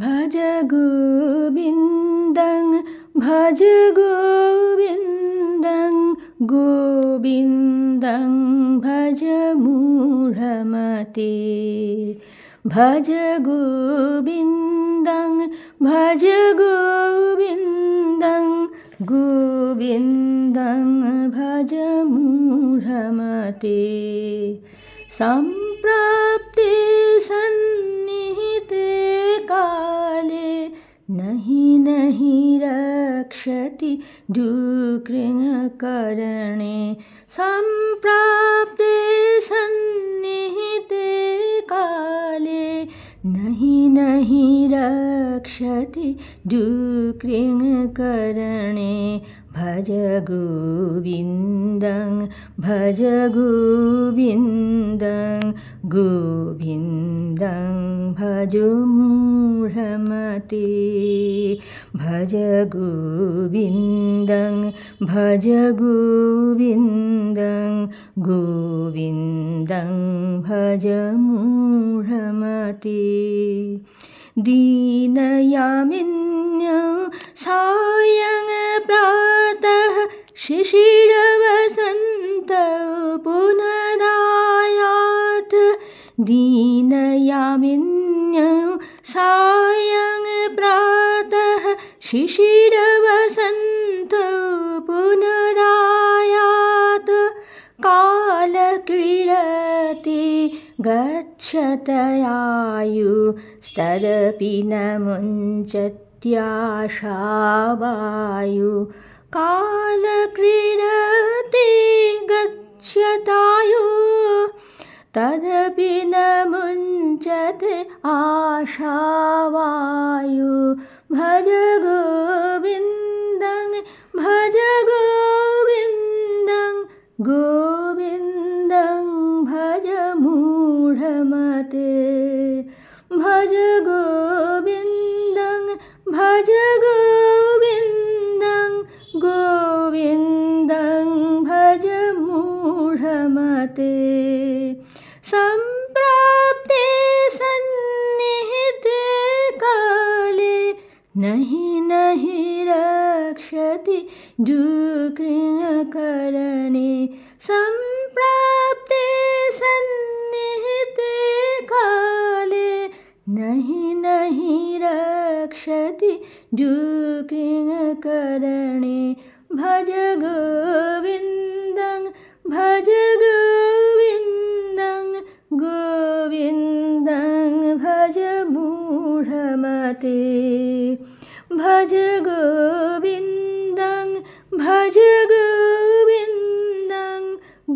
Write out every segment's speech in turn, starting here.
भज गोविन्दं भज गोविन्दं गोविन्दं भज मूढमते भज गोविन्दं भज गोविन्दं गोविन्दं भज मूढमते सम्प्राप्ते सन्निहिते काले नहि रक्षति डुकृङ्करणे सम्प्राप्ते सन्निहिते काले नहि रक्षति डुकृङ्करणे भज गोविन्दं भज गोविन्दं गोविन्दं भज मूढमते भज गोविन्दं भज गोविन्दं गोविन्दं भज मूढमते दीनयामिन्यो सायं प्रातः शिशिरवसन्तौ पुनरायात् दीनयामिन्यो सायं प्रातः शिशिरवसन्तौ पुनरायात् कालक्रीडति गच्छतयायुस्तदपि न मुञ्चत्याशावायु कालक्रीडति गच्छतायु तदपि न मुञ्चते आशावायु भज गोविन्दं भज गोविन्दं गोविन्दं भज मूढमते भज गोविन्दं भज गोविन्दं गोविन्दं भज मूढमते सम्प्राप्ते सन्निहिते काले नहि रक्षति डुकृङ्करणे सम्प्राप्ते सन्निहिते काले नहि रक्षति डुकृङ्करणे भज गोविन्दं भज गोविन्दं गोविन्दं भज मूढमते भज गोविन्दं भज गोविन्दं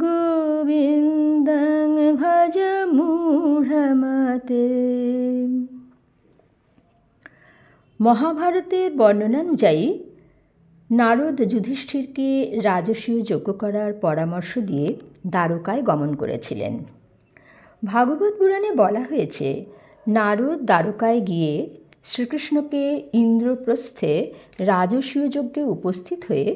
गोविन्दं भज मूढमते। মহাভারতের বর্ণনানুযায়ী নারদ যুধিষ্ঠিরকে রাজসূয় যজ্ঞ করার পরামর্শ দিয়ে দ্বারকায় গমন করেছিলেন। ভাগবত পুরাণে বলা হয়েছে, নারদ দ্বারকায় গিয়ে শ্রীকৃষ্ণকে ইন্দ্রপ্রস্থে রাজসূয় যজ্ঞে উপস্থিত হয়ে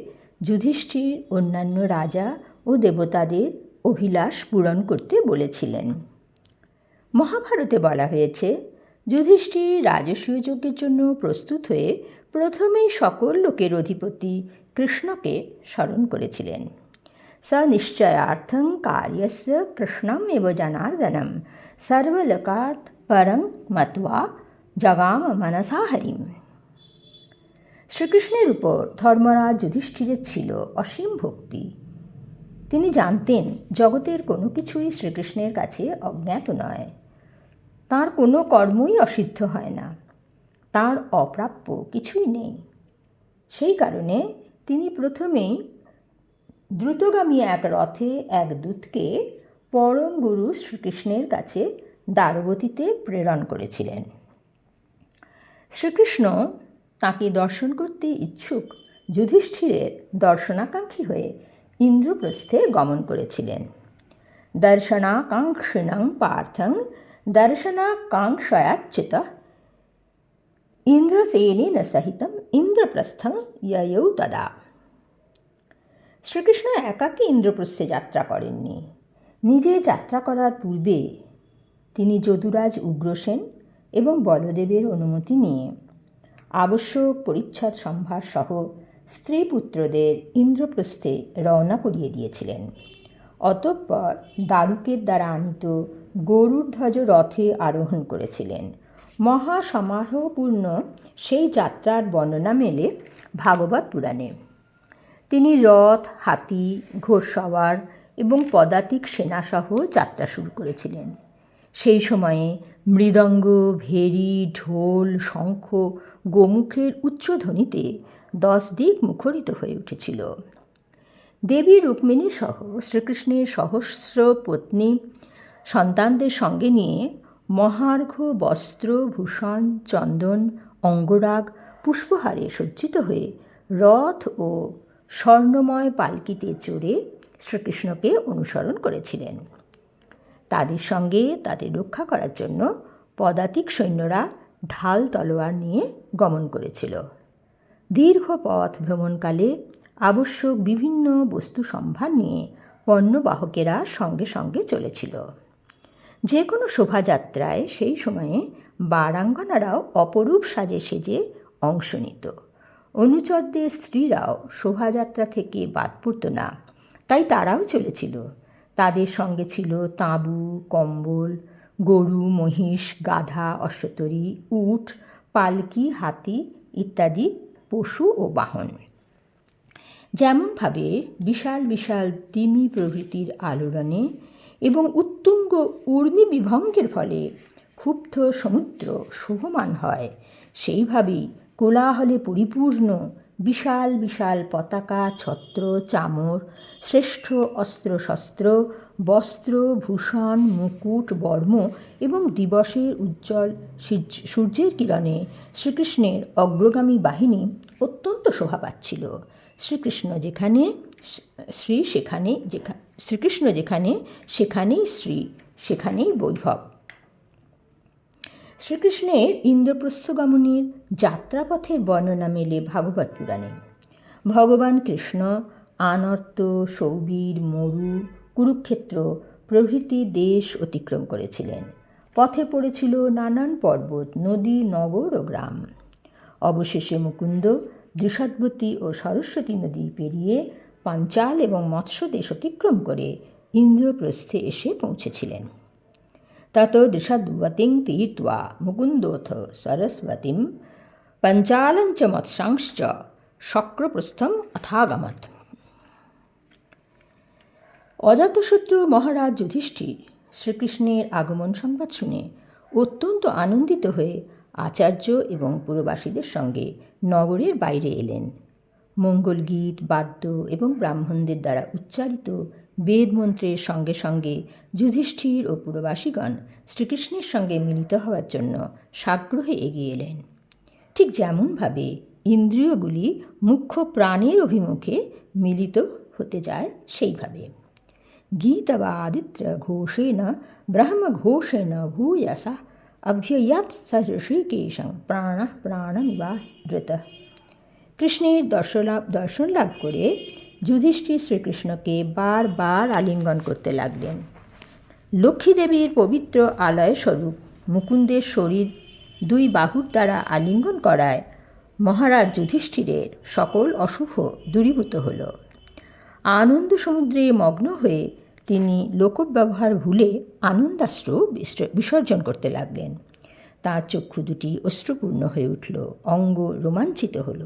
যুধিষ্ঠির অন্যান্য রাজা ও দেবতাদের অভিলাষ পূরণ করতে বলেছিলেন। মহাভারতে বলা হয়েছে, যুধিষ্ঠির রাজসূয় যজ্ঞের জন্য প্রস্তুত হয়ে প্রথমেই সকল লোকের অধিপতি কৃষ্ণকে স্মরণ করেছিলেন। স নিশ্চয়ার্থং কার্যস্য কৃষ্ণমেব জনার্দনম সর্বলোকাৎ পরং মত্বা জগাম মনসা হরিম। শ্রীকৃষ্ণের উপর ধর্মরাজ যুধিষ্ঠিরের ছিল অসীম ভক্তি। তিনি জানতেন জগতের কোনো কিছুই শ্রীকৃষ্ণের কাছে অজ্ঞাত নয়। তাঁর কোনো কর্মই অসিদ্ধ হয় না, তাঁর অপ্রাপ্য কিছুই নেই। সেই কারণে তিনি প্রথমেই দ্রুতগামী এক রথে এক দূতকে পরম গুরু শ্রীকৃষ্ণের কাছে দ্বারবতীতে প্রেরণ করেছিলেন। শ্রীকৃষ্ণ তাঁকে দর্শন করতে ইচ্ছুক যুধিষ্ঠিরের দর্শনাকাঙ্ক্ষী হয়ে ইন্দ্রপ্রস্থে গমন করেছিলেন। দর্শনাকাঙ্ক্ষিণং পার্থং দর্শনাকাঙ্ক্ষয়াচ্যুতঃ ইন্দ্রসেনেন সহিতম ইন্দ্রপ্রস্থং ইয়য়ৌ তদা। শ্রীকৃষ্ণ একাকী ইন্দ্রপ্রস্থে যাত্রা করেননি। নিজে যাত্রা করার পূর্বে তিনি যদুরাজ উগ্রসেন এবং বলদেবের অনুমতি নিয়ে আবশ্যক পরিচ্ছদ সম্ভার সহ স্ত্রী পুত্রদের ইন্দ্রপ্রস্থে রওনা করিয়ে দিয়েছিলেন। অতঃপর দারুকের দ্বারা আনীত গরুড়ধ্বজ রথে আরোহণ করেছিলেন। মহাসমারোহপূর্ণ সেই যাত্রার বর্ণনা মেলে ভাগবত পুরাণে। তিনি রথ, হাতি, ঘোড়সওয়ার এবং পদাতিক সেনাসহ যাত্রা শুরু করেছিলেন। সেই সময়ে মৃদঙ্গ, ভেরি, ঢোল, শঙ্খ, গোমুখের উচ্চধ্বনিতে 10 দিক মুখরিত হয়ে উঠেছিল। দেবী রুক্মিণী সহ শ্রীকৃষ্ণের সহস্র পত্নী সন্তানদের সঙ্গে নিয়ে মহার্ঘ বস্ত্র, ভূষণ, চন্দন, অঙ্গরাগ, পুষ্পহারে সজ্জিত হয়ে রথ ও স্বর্ণময় পালকিতে চড়ে শ্রীকৃষ্ণকে অনুসরণ করেছিলেন। তাদের সঙ্গে তাদের রক্ষা করার জন্য পদাতিক সৈন্যরা ঢাল তলোয়ার নিয়ে গমন করেছিল। দীর্ঘ পথ ভ্রমণকালে আবশ্যক বিভিন্ন বস্তু সম্ভার নিয়ে পণ্যবাহকেরা সঙ্গে সঙ্গে চলেছিল। যে কোনো শোভাযাত্রায় সেই সময়ে বারাঙ্গনারাও অপরূপ সাজে সেজে অংশ নিত। অনুচরদের স্ত্রীরাও শোভাযাত্রা থেকে বাদ পড়ত না, তাই তারাও চলেছিল। তাদের সঙ্গে ছিল তাঁবু, কম্বল, গরু, মহিষ, গাধা, অশ্বতরী, উট, পালকি, হাতি ইত্যাদি পশু ও বাহন। যেমনভাবে বিশাল বিশাল তিমি প্রভৃতির আলোড়নে এবং উত্তুঙ্গ ঊর্মি বিভঙ্গের ফলে ক্ষুব্ধ সমুদ্র শোভমান হয়, সেইভাবেই কোলাহলে পরিপূর্ণ বিশাল বিশাল পতাকা, ছত্র, চামর, শ্রেষ্ঠ অস্ত্রশস্ত্র, বস্ত্র, ভূষণ, মুকুট, বর্ম এবং দিবসের উজ্জ্বল সূর্যের কিরণে শ্রীকৃষ্ণের অগ্রগামী বাহিনী অত্যন্ত শোভা পাচ্ছিল। শ্রীকৃষ্ণ যেখানে সেখানেই শ্রী, সেখানেই বৈভব। শ্রীকৃষ্ণের ইন্দ্রপ্রস্থগমনের যাত্রাপথের বর্ণনা মেলে ভাগবত পুরাণে। ভগবান কৃষ্ণ আনর্ত, সৌবীর, মরু, কুরুক্ষেত্র প্রভৃতি দেশ অতিক্রম করেছিলেন। পথে পড়েছিল নানান পর্বত, নদী, নগর ও গ্রাম। অবশেষে মুকুন্দ দৃষদ্বতী ও সরস্বতী নদী পেরিয়ে পাঞ্চাল এবং মৎস্য দেশ অতিক্রম করে ইন্দ্রপ্রস্থে এসে পৌঁছেছিলেন। তত দৃষদ্বতীং তীর্ত্বা মুকুন্দোথ সরস্বতীম পঞ্চালঞ্চ মৎস্যাংশ্চ শক্রপ্রস্থম অথাগমৎ। অজাতশত্রু মহারাজ যুধিষ্ঠির শ্রীকৃষ্ণের আগমন সংবাদ শুনে অত্যন্ত আনন্দিত হয়ে আচার্য এবং পুরবাসীদের সঙ্গে নগরের বাইরে এলেন। মঙ্গলগীত, বাদ্য এবং ব্রাহ্মণদের দ্বারা উচ্চারিত বেদমন্ত্রের সঙ্গে সঙ্গে যুধিষ্ঠির ও পুরবাসীগণ শ্রীকৃষ্ণের সঙ্গে মিলিত হওয়ার জন্য সাগ্রহে এগিয়ে এলেন। ঠিক যেমনভাবে ইন্দ্রিয়গুলি মুখ্য প্রাণের অভিমুখে মিলিত হতে যায়, সেইভাবে গীতবাদিত্র ঘোষেণ ব্রহ্মঘোষেণ ভূয়সা অভ্যয়াৎ স ঋষিকেশং প্রাণঃ প্রাণমিবাহৃত। কৃষ্ণের দর্শন লাভ করে যুধিষ্ঠির শ্রীকৃষ্ণকে বারবার আলিঙ্গন করতে লাগলেন। লক্ষ্মীদেবীর পবিত্র আলয়স্বরূপ মুকুন্দের শরীর 2 বাহুর দ্বারা আলিঙ্গন করায় মহারাজ যুধিষ্ঠিরের সকল অশুভ দূরীভূত হল। আনন্দ সমুদ্রে মগ্ন হয়ে তিনি লোকব্যবহার ভুলে আনন্দাশ্রু বিসর্জন করতে লাগলেন। তার চক্ষু দুটি অশ্রুপূর্ণ হয়ে উঠল, অঙ্গ রোমাঞ্চিত হল।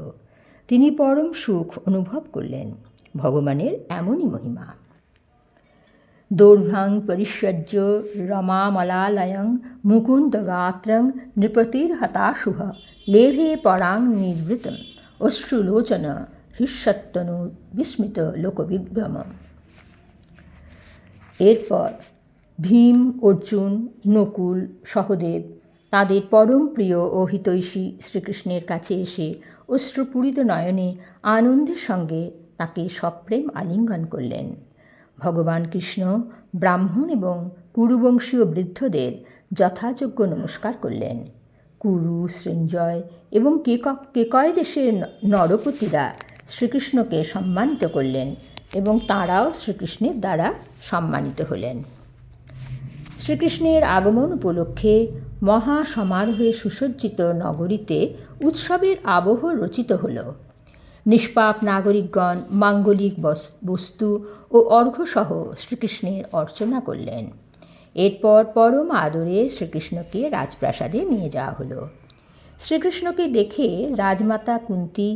তিনি পরম সুখ অনুভব করলেন। ভগবানের এমনই মহিমা। দৌর্ভাং পরিষ্যজ্য রমামলালয়ং মুকুন্দগাত্রং নৃপতির্হতাশুভ লেভে পরাং নির্বৃতম অশ্রুলোচন হৃষ্যত্তনু বিস্মিত লোকবিভ্রম। এরপর ভীম, অর্জুন, নকুল, সহদেব তাদের পরম প্রিয় ও হিতৈষী শ্রীকৃষ্ণের কাছে এসে অশ্রুপূরিত নয়নে আনন্দের সঙ্গে তাকে সপ্রেম আলিঙ্গন করলেন। ভগবান কৃষ্ণ ব্রাহ্মণ এবং কুরুবংশীয় বৃদ্ধদের যথাযোগ্য নমস্কার করলেন। কুরু, সৃঞ্জয় এবং কেকয় দেশের নরপতিরা শ্রীকৃষ্ণকে সম্মানিত করলেন এবং তাঁরাও শ্রীকৃষ্ণের দ্বারা সম্মানিত হলেন। শ্রীকৃষ্ণের আগমন উপলক্ষে মহা সমারোহে সুসজ্জিত নগরীতে উৎসবের আবহ রচিত হল। নিষ্পাপ নাগরিকগণ মাঙ্গলিক বস্তু ও অর্ঘ্যসহ শ্রীকৃষ্ণের অর্চনা করলেন। এরপর পরম আদরে শ্রীকৃষ্ণকে রাজপ্রাসাদে নিয়ে যাওয়া হলো। শ্রীকৃষ্ণকে দেখে রাজমাতা কুন্তী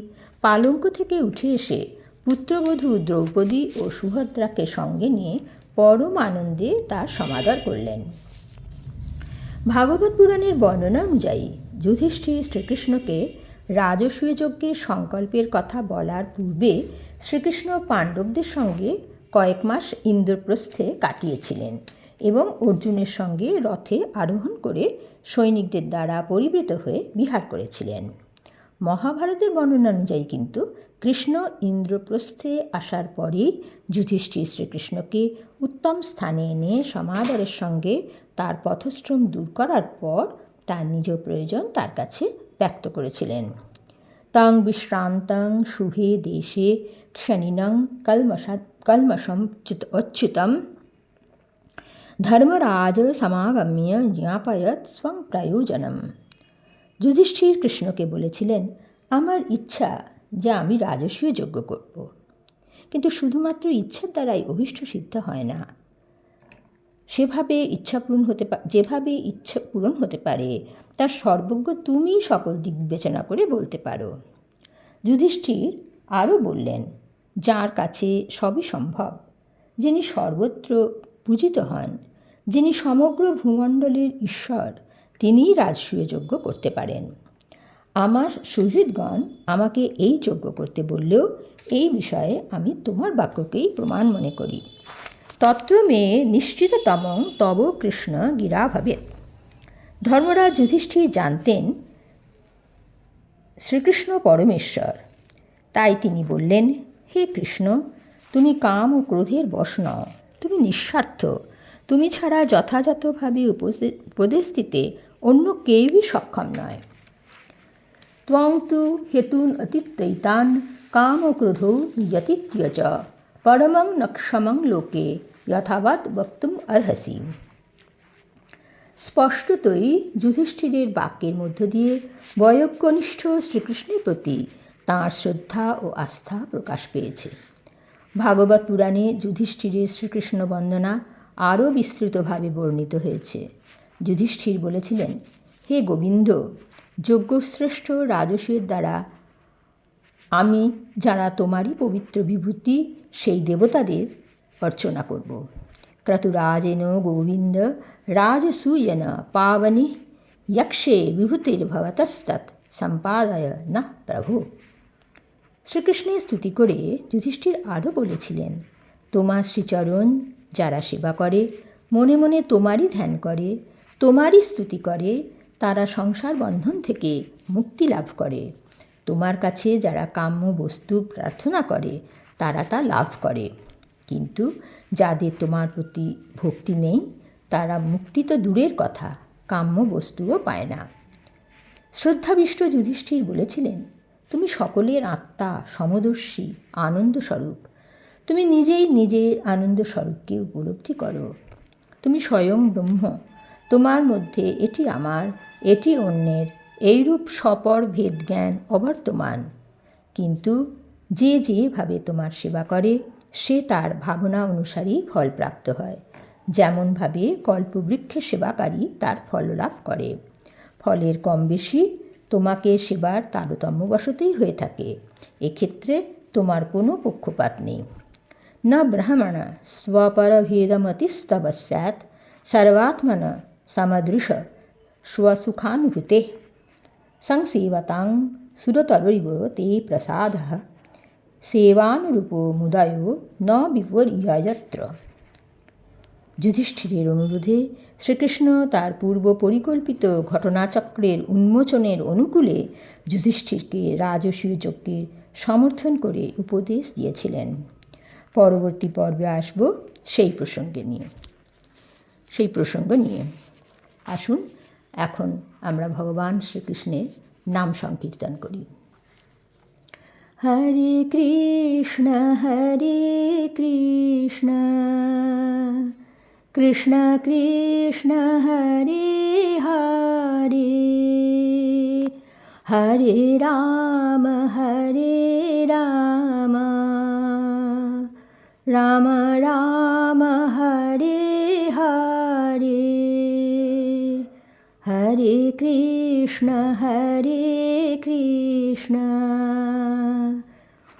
পালঙ্ক থেকে উঠে এসে পুত্রবধূ দ্রৌপদী ও সুভদ্রাকে সঙ্গে নিয়ে পরম আনন্দে তার সমাদর করলেন। ভাগবত পুরাণের বর্ণনা অনুযায়ী যুধিষ্ঠির শ্রীকৃষ্ণকে রাজসূয় যজ্ঞের সংকল্পের কথা বলার পূর্বে শ্রীকৃষ্ণ পাণ্ডবদের সঙ্গে কয়েক মাস ইন্দ্রপ্রস্থে কাটিয়েছিলেন এবং অর্জুনের সঙ্গে রথে আরোহণ করে সৈনিকদের দ্বারা পরিবৃত হয়ে বিহার করেছিলেন। মহাভারতের বর্ণনা অনুযায়ী কিন্তু কৃষ্ণ ইন্দ্রপ্রস্থে আসার পরেই যুধিষ্ঠির শ্রীকৃষ্ণকে উত্তম স্থানে এনে সমাদরের সঙ্গে তার পথশ্রম দূর করার পর তার নিজ প্রয়োজন তার কাছে ব্যক্ত করেছিলেন। তং বিশ্রান্তং শুভে দেশে ক্ষণিনং কলমশম অচ্যুতম ধর্মরাজ সমাগম্য জ্ঞাপয়ত স্বং প্রয়োজনম। যুধিষ্ঠির কৃষ্ণকে বলেছিলেন, আমার ইচ্ছা যে আমি রাজসূয় যজ্ঞ করব, কিন্তু শুধুমাত্র ইচ্ছার দ্বারাই অভীষ্ট সিদ্ধ হয় না। যেভাবে ইচ্ছা পূরণ হতে পারে তার সর্বজ্ঞ তুমি সকল দিক বিবেচনা করে বলতে পারো। যুধিষ্ঠির আরও বললেন, যার কাছে সবই সম্ভব, যিনি সর্বত্র পূজিত হন, যিনি সমগ্র ভূমণ্ডলের ঈশ্বর, তিনিই রাজসূয় যজ্ঞ করতে পারেন। আমার সুহৃদগণ আমাকে এই যজ্ঞ করতে বললেও এই বিষয়ে আমি তোমার বাক্যকেই প্রমাণ মনে করি। তত্র মে নিশ্চিততম তব কৃষ্ণ গিরা ভবেৎ। ধর্মরাজ যুধিষ্ঠির জানতেন শ্রীকৃষ্ণ পরমেশ্বর, তাই তিনি বললেন, হে কৃষ্ণ, তুমি কাম ও ক্রোধের বশ নও, তুমি নিঃস্বার্থ, তুমি ছাড়া যথাযথভাবে উপদেশ দিতে অন্য কেউই সক্ষম নয়। ত্বং তু হেতুন অতিত্যৈতান কাম ও ক্রোধৌ যতিত্য চ পরমং নক্ষমং লোকে যথাবৎ বক্তুম অর্হসি। স্পষ্টতই যুধিষ্ঠিরের বাক্যের মধ্য দিয়ে বয়োকনিষ্ঠ শ্রীকৃষ্ণের প্রতি তাঁর শ্রদ্ধা ও আস্থা প্রকাশ পেয়েছে। ভাগবত পুরাণে যুধিষ্ঠিরের শ্রীকৃষ্ণ বন্দনা আরও বিস্তৃতভাবে বর্ণিত হয়েছে। যুধিষ্ঠির বলেছিলেন, হে গোবিন্দ, যজ্ঞশ্রেষ্ঠ রাজসূয়ের দ্বারা আমি যারা তোমারই পবিত্র বিভূতি সেই দেবতাদের অর্চনা করব। ক্রতুরাজেন গোবিন্দ রাজসূয়েন পাবনি যক্ষে বিভূতির্ভবতস্তৎ সম্পাদয় না প্রভু। শ্রীকৃষ্ণের স্তুতি করে যুধিষ্ঠির আরও বলেছিলেন, তোমার শ্রীচরণ যারা সেবা করে, মনে মনে তোমারই ধ্যান করে, তোমারই স্তুতি করে, তারা সংসার বন্ধন থেকে মুক্তি লাভ করে। তোমার কাছে যারা কাম্য বস্তু প্রার্থনা করে তারা তা লাভ করে, কিন্তু যাদের তোমার প্রতি ভক্তি নেই তারা মুক্তি তো দূরের কথা, কাম্য বস্তুও পায় না। শ্রদ্ধাবিষ্ট যুধিষ্ঠির বলেছিলেন, তুমি সকলের আত্মা, সমদর্শী, আনন্দস্বরূপ। তুমি নিজেই নিজের আনন্দস্বরূপকে উপলব্ধি করো। তুমি স্বয়ং ব্রহ্ম। তোমার মধ্যে এটি আমার, এটি অন্যের, এইরূপ স্বপর ভেদ জ্ঞান অবর্তমান। কিন্তু যে যেভাবে তোমার সেবা করে সে তার ভাবনা অনুসারেই ফল প্রাপ্ত হয়। যেমনভাবে কল্পবৃক্ষের সেবাকারী তার ফল লাভ করে। ফলের কম বেশি তোমাকে সেবার তারতম্যবশতেই হয়ে থাকে। এক্ষেত্রে তোমার কোনো পক্ষপাত নেই। ন ব্রাহ্মণ স্বপরভেদমতিস্তব স্যাৎ সর্বাত্মন সমদৃশ স্বসুখানুভূতে সংসেবতাং সুরতরৈব তে প্রসাদ সেবানুরূপো মুদায়ো ন বিপর্যয়ত্র। যুধিষ্ঠিরের অনুরোধে শ্রীকৃষ্ণ তার পূর্ব পরিকল্পিত ঘটনাচক্রের উন্মোচনের অনুকূলে যুধিষ্ঠিরকে রাজসূয় যজ্ঞের সমর্থন করে উপদেশ দিয়েছিলেন। পরবর্তী পর্বে আসব সেই প্রসঙ্গ নিয়ে। আসুন এখন আমরা ভগবান শ্রীকৃষ্ণের নাম সংকীর্তন করি। হরে কৃষ্ণ कृष्ण कृष्ण हरे हरे हरे राम राम राम हरे हरे हरे कृष्ण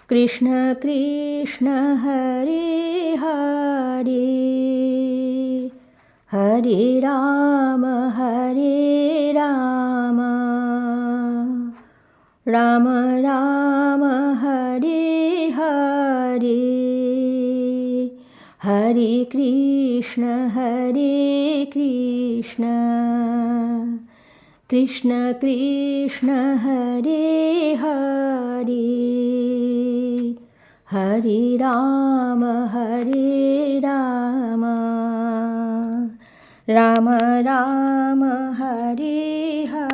कृष्ण कृष्ण हरे हरे हरे राम राम राम हरे हरे हरे कृष्ण कृष्ण कृष्ण हरे हरे हरे राम राम राम हरे हरे।